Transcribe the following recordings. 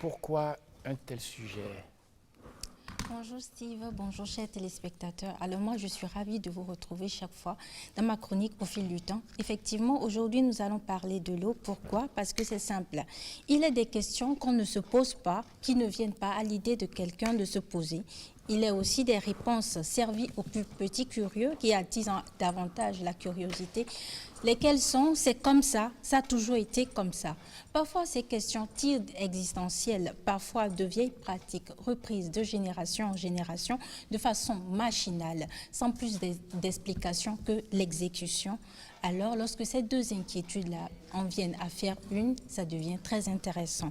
Pourquoi un tel sujet? Bonjour Steve, bonjour chers téléspectateurs. Alors moi je suis ravie de vous retrouver chaque fois dans ma chronique au fil du temps. Effectivement, aujourd'hui nous allons parler de l'eau. Pourquoi? Parce que c'est simple. Il est des questions qu'on ne se pose pas, qui ne viennent pas à l'idée de quelqu'un de se poser. Il est aussi des réponses servies aux plus petits curieux qui attisent davantage la curiosité. Lesquelles sont, c'est comme ça a toujours été comme ça. Parfois ces questions tirent existentielles, parfois de vieilles pratiques reprises de génération en génération de façon machinale, sans plus d'explication que l'exécution. Alors lorsque ces deux inquiétudes-là en viennent à faire une, ça devient très intéressant.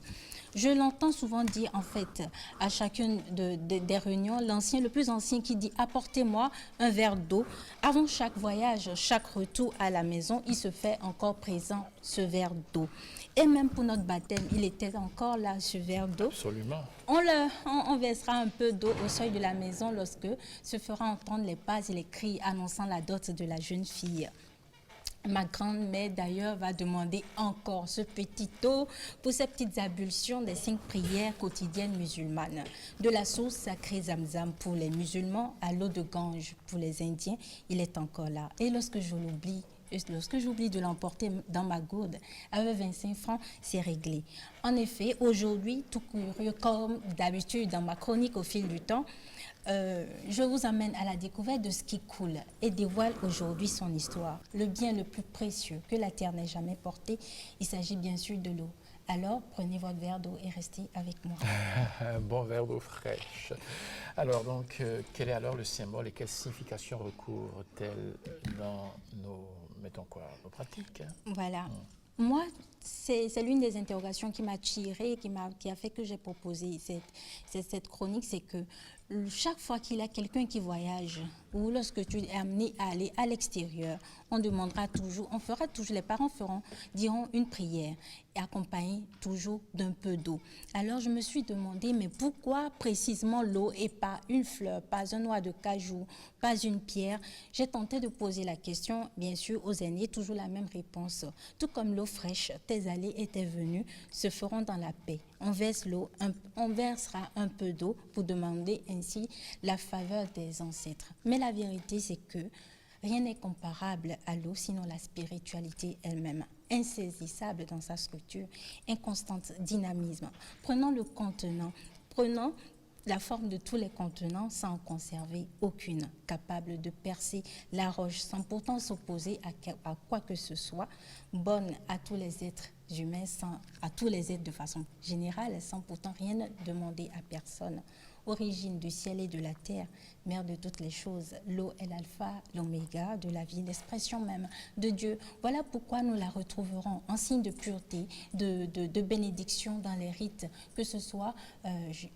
Je l'entends souvent dire en fait à chacune des réunions, l'ancien, le plus ancien qui dit apportez-moi un verre d'eau. Avant chaque voyage, chaque retour à la maison, il se fait encore présent ce verre d'eau. Et même pour notre baptême, il était encore là ce verre d'eau. Absolument. On versera un peu d'eau au seuil de la maison lorsque se fera entendre les pas et les cris annonçant la dot de la jeune fille. Ma grand-mère d'ailleurs va demander encore ce petit eau pour ces petites ablutions des 5 prières quotidiennes musulmanes. De la source sacrée Zamzam pour les musulmans à l'eau de Gange pour les Indiens, il est encore là. Et lorsque j'oublie de l'emporter dans ma gourde, avec 25 francs, c'est réglé. En effet, aujourd'hui, tout curieux comme d'habitude dans ma chronique au fil du temps, je vous amène à la découverte de ce qui coule et dévoile aujourd'hui son histoire. Le bien le plus précieux que la terre n'ait jamais porté, il s'agit bien sûr de l'eau. Alors, prenez votre verre d'eau et restez avec moi. Un bon verre d'eau fraîche. Alors donc, quel est alors le symbole et quelle signification recouvre-t-elle dans nos pratiques? Voilà. Moi, c'est l'une des interrogations qui m'a tirée, qui a fait que j'ai proposé cette chronique, c'est que chaque fois qu'il y a quelqu'un qui voyage ou lorsque tu es amené à aller à l'extérieur, on demandera toujours, les parents diront une prière et accompagnée toujours d'un peu d'eau. Alors je me suis demandé, mais pourquoi précisément l'eau et pas une fleur, pas un noix de cajou, pas une pierre? J'ai tenté de poser la question, bien sûr, aux aînés, toujours la même réponse. Tout comme l'eau fraîche, tes allées et tes venues se feront dans la paix. On versera un peu d'eau pour demander ainsi la faveur des ancêtres. Mais la vérité, c'est que rien n'est comparable à l'eau, sinon la spiritualité elle-même, insaisissable dans sa structure, inconstant dynamisme. Prenons le contenant, prenons la forme de tous les contenants sans en conserver aucune, capable de percer la roche sans pourtant s'opposer à quoi que ce soit, bonne à tous les êtres humains, à tous les êtres de façon générale, sans pourtant rien demander à personne. Origine du ciel et de la terre, mère de toutes les choses, l'eau est l'alpha, l'oméga de la vie, l'expression même de Dieu. Voilà pourquoi nous la retrouverons en signe de pureté, de bénédiction dans les rites, que ce soit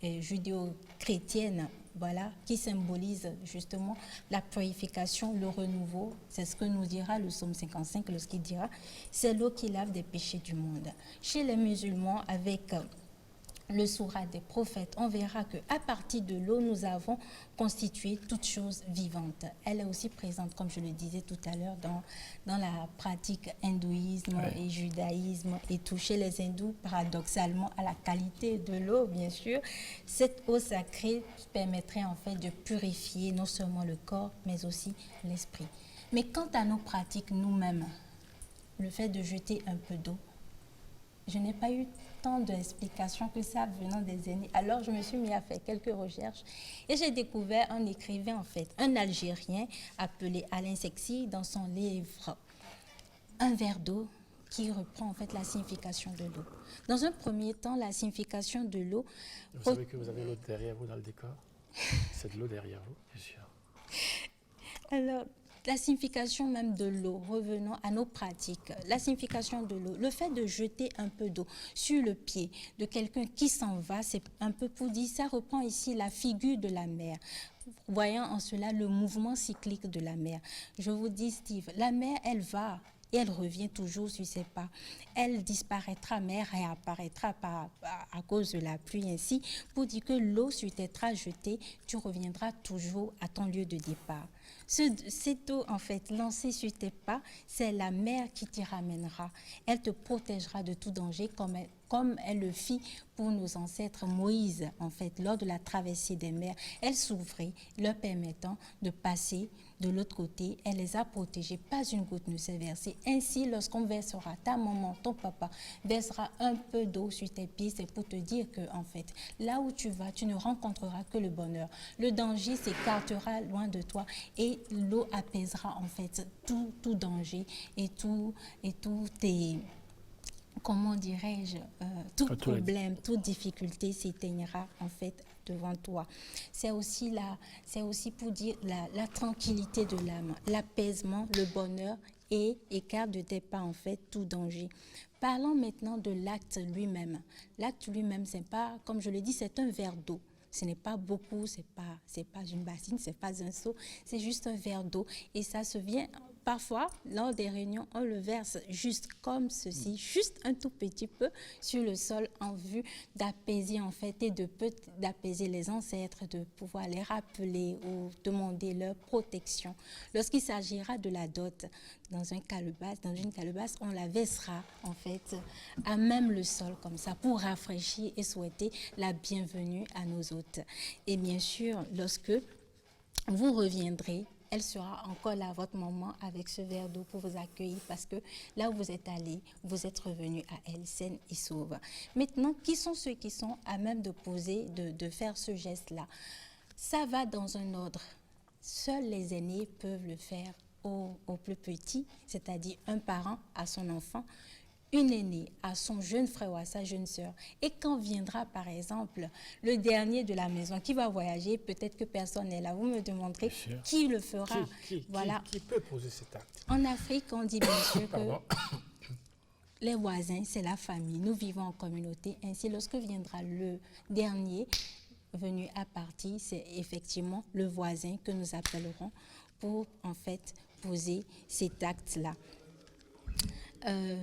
judéo-chrétienne, voilà, qui symbolise justement la purification, le renouveau. C'est ce que nous dira le psaume 55 lorsqu'il dira « C'est l'eau qui lave des péchés du monde ». Chez les musulmans, avec le sourate des prophètes, on verra qu'à partir de l'eau, nous avons constitué toute chose vivante. Elle est aussi présente, comme je le disais tout à l'heure, dans la pratique hindouisme et judaïsme et tout. Chez les hindous, paradoxalement, à la qualité de l'eau, bien sûr, cette eau sacrée permettrait en fait de purifier non seulement le corps, mais aussi l'esprit. Mais quant à nos pratiques nous-mêmes, le fait de jeter un peu d'eau, je n'ai pas eu tant d'explications que ça venant des aînés. Alors, je me suis mis à faire quelques recherches et j'ai découvert un écrivain, en fait, un Algérien appelé Alain Sexy, dans son livre « Un verre d'eau » qui reprend en fait la signification de l'eau. Dans un premier temps, la signification de l'eau... Vous savez que vous avez l'eau derrière vous dans le décor? C'est de l'eau derrière vous, bien sûr. Alors, la signification même de l'eau, revenons à nos pratiques, la signification de l'eau, le fait de jeter un peu d'eau sur le pied de quelqu'un qui s'en va, c'est un peu pour dire, ça reprend ici la figure de la mer, voyant en cela le mouvement cyclique de la mer. Je vous dis, Steve, la mer, elle va et elle revient toujours sur ses pas. Elle disparaîtra, mais réapparaîtra à cause de la pluie ainsi, pour dire que l'eau sur tes traces jetées, tu reviendras toujours à ton lieu de départ. Cette eau, en fait, lancée sur tes pas, c'est la mer qui t'y ramènera. Elle te protégera de tout danger comme elle le fit pour nos ancêtres Moïse, en fait, lors de la traversée des mers. Elle s'ouvrait, leur permettant de passer de l'autre côté. Elle les a protégés, pas une goutte ne s'est versée. Ainsi, lorsqu'on versera, ta maman, ton papa, versera un peu d'eau sur tes pieds, c'est pour te dire que, en fait, là où tu vas, tu ne rencontreras que le bonheur. Le danger s'écartera loin de toi et l'eau apaisera, en fait, tout danger et tout tes... Comment dirais-je, tout problème, toute difficulté s'éteignera en fait devant toi. C'est aussi pour dire la tranquillité de l'âme, l'apaisement, le bonheur et écarte de tes pas en fait tout danger. Parlons maintenant de l'acte lui-même. L'acte lui-même, c'est pas, comme je le dis, c'est un verre d'eau. Ce n'est pas beaucoup, c'est pas une bassine, c'est pas un seau, c'est juste un verre d'eau. Et ça se vient, parfois, lors des réunions, on le verse juste comme ceci, juste un tout petit peu sur le sol en vue d'apaiser en fait et d'apaiser les ancêtres, de pouvoir les rappeler ou demander leur protection. Lorsqu'il s'agira de la dot, dans une calebasse, on la versera en fait à même le sol comme ça pour rafraîchir et souhaiter la bienvenue à nos hôtes. Et bien sûr, lorsque vous reviendrez, elle sera encore là, votre maman, avec ce verre d'eau pour vous accueillir parce que là où vous êtes allé, vous êtes revenu à elle, saine et sauve. Maintenant, qui sont ceux qui sont à même de faire ce geste-là? Ça va dans un ordre. Seuls les aînés peuvent le faire au plus petit, c'est-à-dire un parent à son enfant, une aînée à son jeune frère ou à sa jeune sœur. Et quand viendra, par exemple, le dernier de la maison qui va voyager, peut-être que personne n'est là, vous me demanderez qui le fera. Voilà. Qui peut poser cet acte? En Afrique, on dit bien sûr que les voisins, c'est la famille. Nous vivons en communauté. Ainsi, lorsque viendra le dernier venu à partir, c'est effectivement le voisin que nous appellerons pour, en fait, poser cet acte-là.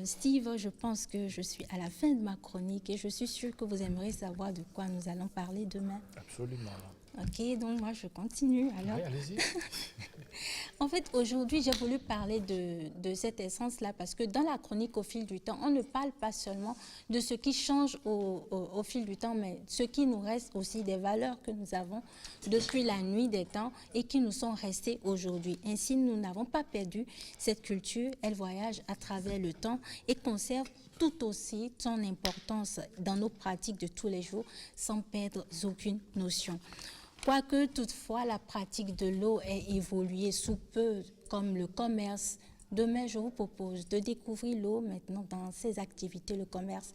Steve, je pense que je suis à la fin de ma chronique et je suis sûre que vous aimeriez savoir de quoi nous allons parler demain. Absolument. Ok, donc moi je continue alors. Oui, allez-y. En fait, aujourd'hui, j'ai voulu parler de cette essence-là parce que dans la chronique au fil du temps, on ne parle pas seulement de ce qui change au fil du temps, mais ce qui nous reste aussi des valeurs que nous avons depuis la nuit des temps et qui nous sont restées aujourd'hui. Ainsi, nous n'avons pas perdu cette culture. Elle voyage à travers le temps et conserve tout aussi son importance dans nos pratiques de tous les jours sans perdre aucune notion. Quoique toutefois la pratique de l'eau ait évolué sous peu comme le commerce, demain je vous propose de découvrir l'eau maintenant dans ses activités, le commerce,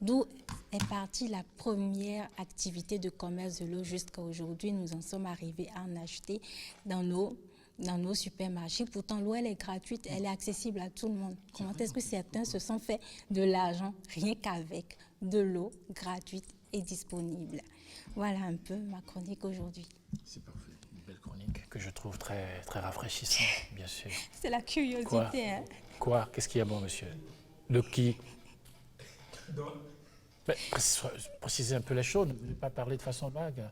d'où est partie la première activité de commerce de l'eau jusqu'à aujourd'hui. Nous en sommes arrivés à en acheter dans nos supermarchés. Pourtant, l'eau, elle est gratuite, elle est accessible à tout le monde. Comment est-ce que certains se sont fait de l'argent rien qu'avec de l'eau gratuite et disponible? Voilà un peu ma chronique aujourd'hui. C'est parfait. Une belle chronique que je trouve très, très rafraîchissante, bien sûr. C'est la curiosité. Quoi, hein? Quoi? Qu'est-ce qu'il y a bon, monsieur? De qui? Mais, précisez un peu les choses, ne pas parler de façon vague.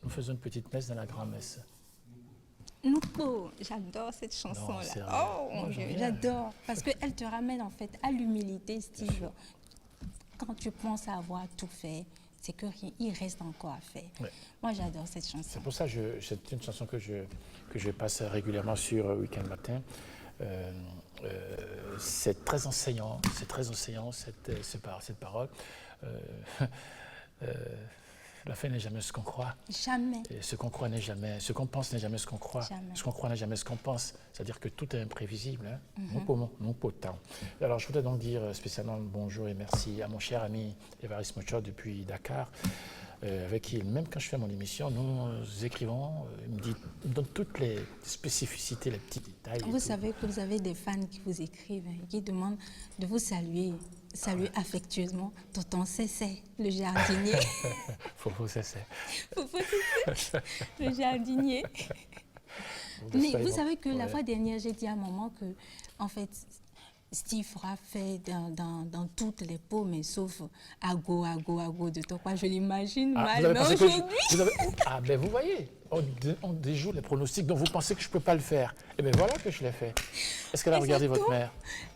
Nous faisons une petite messe dans la grand-messe. Noupo, j'adore cette chanson-là. Oh mon Dieu, j'adore. Parce qu'elle te ramène en fait à l'humilité, Steve. Quand tu penses avoir tout fait, c'est qu'il reste encore à faire. Ouais. Moi, j'adore cette chanson. C'est pour ça que c'est une chanson que je passe régulièrement sur Week-end Matin. C'est très enseignant cette parole. La fin n'est jamais ce qu'on croit. Jamais. Et ce qu'on croit n'est jamais, ce qu'on pense n'est jamais ce qu'on croit. Jamais. Ce qu'on croit n'est jamais ce qu'on pense. C'est-à-dire que tout est imprévisible. Hein? Non pour temps. Alors je voudrais donc dire spécialement bonjour et merci à mon cher ami Évariste Mochot depuis Dakar, avec qui, même quand je fais mon émission, nous écrivons, il me donne toutes les spécificités, les petits détails. Vous savez que vous avez des fans qui vous écrivent, qui demandent de vous saluer affectueusement. Tonton Cessé, le jardinier. Fofo Cessé. Fofo Cessé, le jardinier. Mais vous savez que la fois dernière, j'ai dit à maman que, en fait, Steve aura fait dans toutes les peaux, mais sauf à go de toi. Je l'imagine maintenant aujourd'hui. Ah, ben vous voyez, on déjoue les pronostics dont vous pensez que je ne peux pas le faire. Et bien voilà que je l'ai fait. Est-ce qu'elle a regardé votre mère?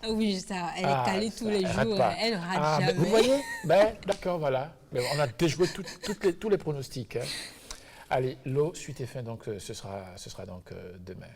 Oui, ça, elle est calée tous les jours, elle rate jamais. Vous voyez, d'accord, voilà. Mais on a déjoué tous les pronostics. Hein. Allez, l'eau, suite et fin, donc ce sera donc demain.